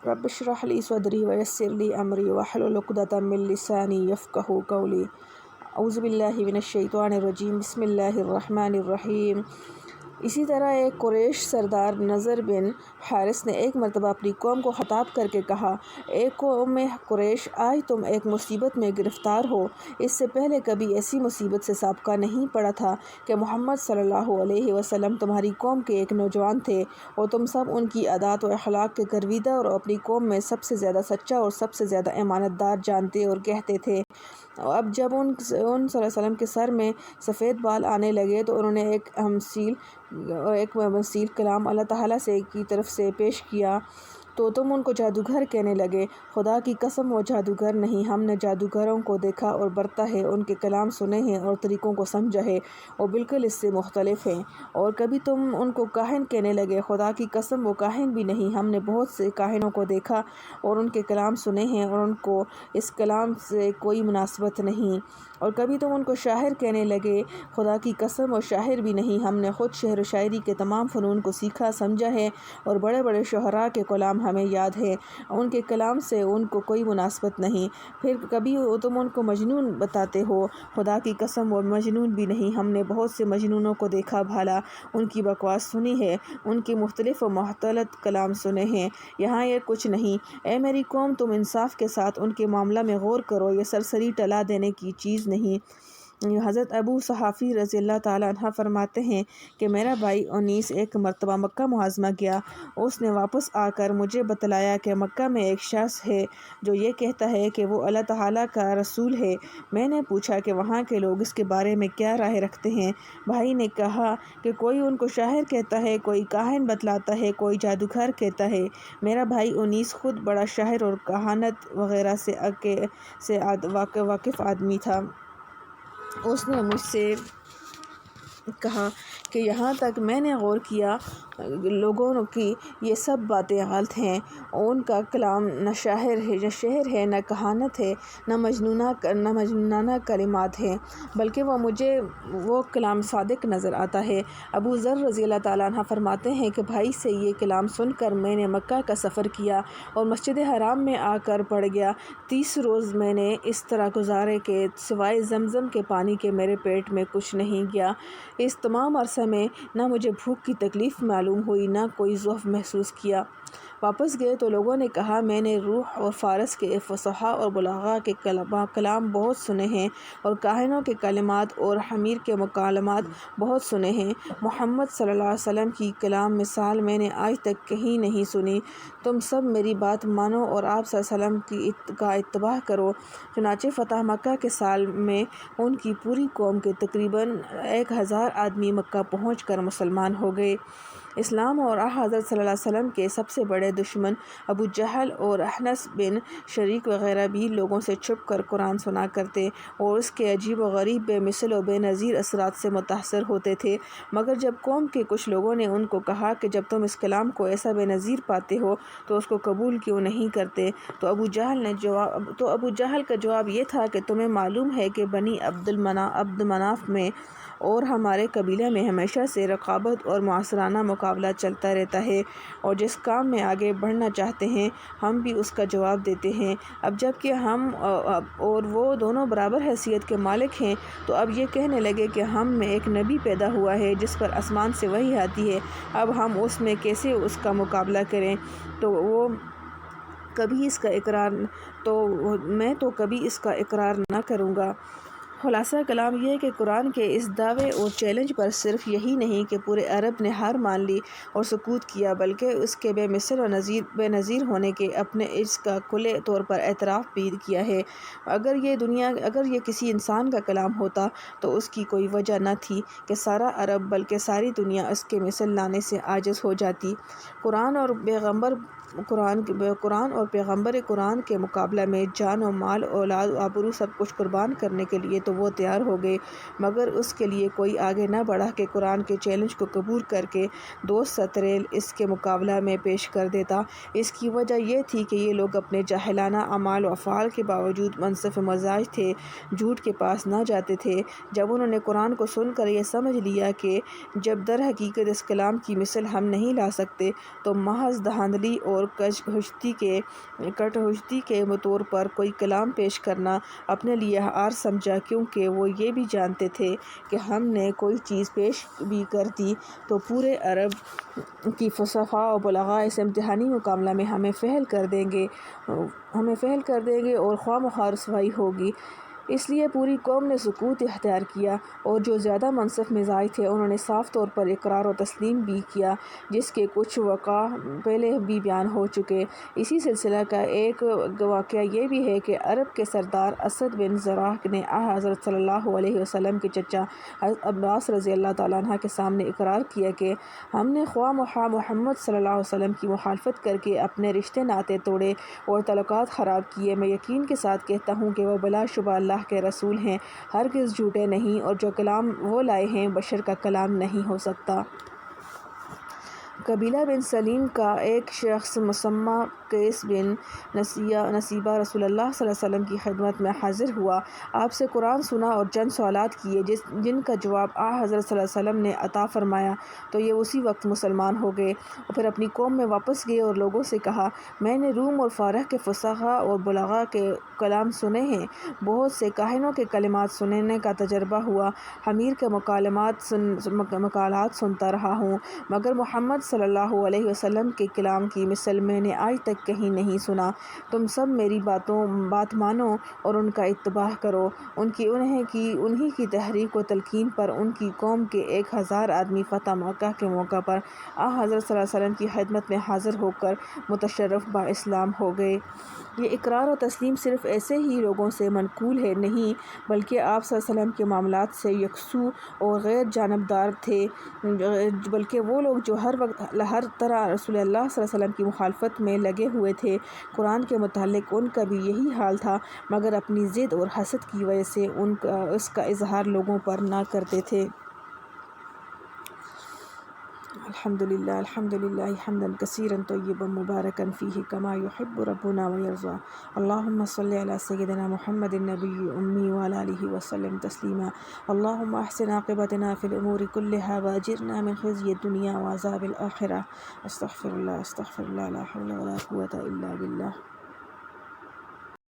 رب اشرح لی صدری ویسر لی امری واحلل عقدۃ من لسانی یفقہوا قولی۔ اعوذ باللہ من الشیطان الرجیم، بسم اللہ الرحمن الرحیم۔ اسی طرح ایک قریش سردار نضر بن حارث نے ایک مرتبہ اپنی قوم کو خطاب کر کے کہا: اے قوم قریش، آج تم ایک مصیبت میں گرفتار ہو۔ اس سے پہلے کبھی ایسی مصیبت سے سابقہ نہیں پڑا تھا کہ محمد صلی اللہ علیہ وسلم تمہاری قوم کے ایک نوجوان تھے اور تم سب ان کی عادات و اخلاق کے گرویدہ اور اپنی قوم میں سب سے زیادہ سچا اور سب سے زیادہ امانت دار جانتے اور کہتے تھے۔ اب جب ان صلی اللہ علیہ وسلم کے سر میں سفید بال آنے لگے تو انہوں نے ایک حسین کلام اللہ تعالیٰ کی طرف سے پیش کیا تو تم ان کو جادوگر کہنے لگے۔ خدا کی قسم وہ جادوگر نہیں، ہم نے جادوگروں کو دیکھا اور برتا ہے، ان کے کلام سنے ہیں اور طریقوں کو سمجھا ہے، وہ بالکل اس سے مختلف ہیں۔ اور کبھی تم ان کو کاہن کہنے لگے، خدا کی قسم وہ کاہن بھی نہیں، ہم نے بہت سے کاہنوں کو دیکھا اور ان کے کلام سنے ہیں اور ان کو اس کلام سے کوئی مناسبت نہیں۔ اور کبھی تم ان کو شاعر کہنے لگے، خدا کی قسم وہ شاعر بھی نہیں، ہم نے خود شعر و شاعری کے تمام فنون کو سیکھا سمجھا ہے اور بڑے بڑے شعراء کے کلام ہمیں یاد ہیں، ان کے کلام سے ان کو کوئی مناسبت نہیں۔ پھر کبھی تم ان کو مجنون بتاتے ہو، خدا کی قسم وہ مجنون بھی نہیں، ہم نے بہت سے مجنونوں کو دیکھا بھالا، ان کی بکواس سنی ہے، ان کے مختلف و مختلط کلام سنے ہیں، یہاں یہ کچھ نہیں۔ اے میری قوم، تم انصاف کے ساتھ ان کے معاملہ میں غور کرو، یہ سرسری ٹلا دینے کی چیز نہیں۔ حضرت ابو صحافی رضی اللہ تعالیٰ عنہ فرماتے ہیں کہ میرا بھائی انیس ایک مرتبہ مکہ معظمہ گیا، اس نے واپس آ کر مجھے بتلایا کہ مکہ میں ایک شخص ہے جو یہ کہتا ہے کہ وہ اللہ تعالیٰ کا رسول ہے۔ میں نے پوچھا کہ وہاں کے لوگ اس کے بارے میں کیا رائے رکھتے ہیں؟ بھائی نے کہا کہ کوئی ان کو شاعر کہتا ہے، کوئی کاہن بتلاتا ہے، کوئی جادوگر کہتا ہے۔ میرا بھائی انیس خود بڑا شاعر اور کہانت وغیرہ سے واقف آدمی تھا۔ اس نے مجھ سے کہا کہ یہاں تک میں نے غور کیا، لوگوں کی یہ سب باتیں غلط ہیں، ان کا کلام نہ شعر ہے، نہ کہانت ہے، نہ مجنونانہ کلمات ہیں، بلکہ مجھے وہ کلام صادق نظر آتا ہے۔ ابو ذر رضی اللہ تعالیٰ عنہ فرماتے ہیں کہ بھائی سے یہ کلام سن کر میں نے مکہ کا سفر کیا اور مسجد حرام میں آ کر پڑ گیا۔ 30 روز میں نے اس طرح گزارے کہ سوائے زمزم کے پانی کے میرے پیٹ میں کچھ نہیں گیا۔ اس تمام عرصے میں نہ مجھے بھوک کی تکلیف معلوم ہوئی، نہ کوئی ضعف محسوس کیا۔ واپس گئے تو لوگوں نے کہا، میں نے روح اور فارس کے فصحاء اور بلاغاء کے کلام بہت سنے ہیں اور کاہنوں کے کلمات اور حمیر کے مکالمات بہت سنے ہیں۔ محمد صلی اللہ علیہ وسلم کی کلام مثال میں نے آج تک کہیں نہیں سنی۔ تم سب میری بات مانو اور آپ صلی اللہ علیہ وسلم کا اتباع کرو۔ چنانچہ فتح مکہ کے سال میں ان کی پوری قوم کے تقریباً 1000 آدمی مکہ پہنچ کر مسلمان ہو گئے۔ اسلام اور حضرت صلی اللہ علیہ وسلم کے سب سے بڑے دشمن ابو جہل اور اخنس بن شریک وغیرہ بھی لوگوں سے چھپ کر قرآن سنا کرتے اور اس کے عجیب و غریب بے مثل و بے نظیر اثرات سے متاثر ہوتے تھے، مگر جب قوم کے کچھ لوگوں نے ان کو کہا کہ جب تم اس کلام کو ایسا بے نظیر پاتے ہو تو اس کو قبول کیوں نہیں کرتے، تو ابو جہل کا جواب یہ تھا کہ تمہیں معلوم ہے کہ بنی عبد مناف میں اور ہمارے قبیلے میں ہمیشہ سے رقابت اور معاصرانہ مقابلہ چلتا رہتا ہے، اور جس کام میں آگے بڑھنا چاہتے ہیں ہم بھی اس کا جواب دیتے ہیں۔ اب جب کہ ہم اور وہ دونوں برابر حیثیت کے مالک ہیں تو اب یہ کہنے لگے کہ ہم میں ایک نبی پیدا ہوا ہے جس پر آسمان سے وحی آتی ہے، اب ہم اس میں کیسے اس کا مقابلہ کریں؟ میں تو کبھی اس کا اقرار نہ کروں گا۔ خلاصہ کلام یہ ہے کہ قرآن کے اس دعوے اور چیلنج پر صرف یہی نہیں کہ پورے عرب نے ہار مان لی اور سکوت کیا، بلکہ اس کے بے مثل و بے نظیر ہونے کے اپنے عجز کا کھلے طور پر اعتراف بھی کیا ہے۔ اگر یہ کسی انسان کا کلام ہوتا تو اس کی کوئی وجہ نہ تھی کہ سارا عرب بلکہ ساری دنیا اس کے مثل لانے سے عاجز ہو جاتی۔ قرآن اور پیغمبر قرآن کے مقابلہ میں جان و مال، اولاد و آبرو سب کچھ قربان کرنے کے لیے تو وہ تیار ہو گئے، مگر اس کے لیے کوئی آگے نہ بڑھا کہ قرآن کے چیلنج کو قبول کر کے 2 سطریں اس کے مقابلہ میں پیش کر دیتا۔ اس کی وجہ یہ تھی کہ یہ لوگ اپنے جاہلانہ اعمال و افعال کے باوجود منصف مزاج تھے، جھوٹ کے پاس نہ جاتے تھے۔ جب انہوں نے قرآن کو سن کر یہ سمجھ لیا کہ جب در حقیقت اس کلام کی مثل ہم نہیں لا سکتے تو محض دھاندلی اور کٹہجتی کے طور پر کوئی کلام پیش کرنا اپنے لیے عار سمجھا، کیونکہ وہ یہ بھی جانتے تھے کہ ہم نے کوئی چیز پیش بھی کر دی تو پورے عرب کی فصحاء و بلغاء اس امتحانی مقابلہ میں ہمیں فیل کر دیں گے اور خواہ مخواہ رسوائی ہوگی۔ اس لیے پوری قوم نے سکوت اختیار کیا، اور جو زیادہ منصف مزاج تھے انہوں نے صاف طور پر اقرار و تسلیم بھی کیا، جس کے کچھ واقعہ پہلے بھی بیان ہو چکے۔ اسی سلسلہ کا ایک واقعہ یہ بھی ہے کہ عرب کے سردار اسد بن زرارہ نے حضرت صلی اللہ علیہ وسلم کے چچا حضرت عباس رضی اللہ تعالیٰ عنہ کے سامنے اقرار کیا کہ ہم نے خواہ مخواہ محمد صلی اللہ علیہ وسلم کی مخالفت کر کے اپنے رشتے ناطے توڑے اور تعلقات خراب کیے۔ میں یقین کے ساتھ کہتا ہوں کہ وہ بلا شبہ اللہ کے رسول ہیں، ہرگز جھوٹے نہیں، اور جو کلام وہ لائے ہیں بشر کا کلام نہیں ہو سکتا۔ قبیلہ بن سلیم کا ایک شخص مسمى قیس بن نصیبہ رسول اللہ صلی اللہ علیہ وسلم کی خدمت میں حاضر ہوا، آپ سے قرآن سنا اور چند سوالات کیے جن کا جواب حضرت صلی اللہ علیہ وسلم نے عطا فرمایا تو یہ اسی وقت مسلمان ہو گئے، اور پھر اپنی قوم میں واپس گئے اور لوگوں سے کہا، میں نے روم اور فارس کے فصحاء اور بلغاء کے کلام سنے ہیں، بہت سے کاہنوں کے کلمات سننے کا تجربہ ہوا، حمیر کے مقالات سنتا رہا ہوں، مگر محمد صلی اللہ علیہ وسلم کے کلام کی مثل میں نے آج تک کہیں نہیں سنا۔ تم سب میری بات مانو اور ان کا اتباع کرو۔ انہی کی تحریک و تلقین پر ان کی قوم کے 1000 آدمی فتح مکہ کے موقع پر حضرت صلی اللہ علیہ وسلم کی خدمت میں حاضر ہو کر متشرف با اسلام ہو گئے۔ یہ اقرار و تسلیم صرف ایسے ہی لوگوں سے منقول ہے نہیں، بلکہ آپ صلی اللہ علیہ وسلم کے معاملات سے یکسو اور غیر جانبدار تھے، بلکہ وہ لوگ جو ہر وقت ہر طرح رسول اللہ صلی اللہ علیہ وسلم کی مخالفت میں لگے ہوئے تھے، قرآن کے متعلق ان کا بھی یہی حال تھا، مگر اپنی ضد اور حسد کی وجہ سے اس کا اظہار لوگوں پر نہ کرتے تھے۔ الحمدللہ حمدا کثیرا طیبا مبارکا فیہ کما یحب ربنا ویرضی۔ اللہم صلی علی سیدنا محمد النبی الامی وعلی آلہ وسلم تسلیما۔ اللہم احسن عاقبتنا فی الامور کلہا واجرنا من خزی الدنیا وعذاب الآخرہ۔ استغفر اللہ لا حول ولا قوة الا باللہ۔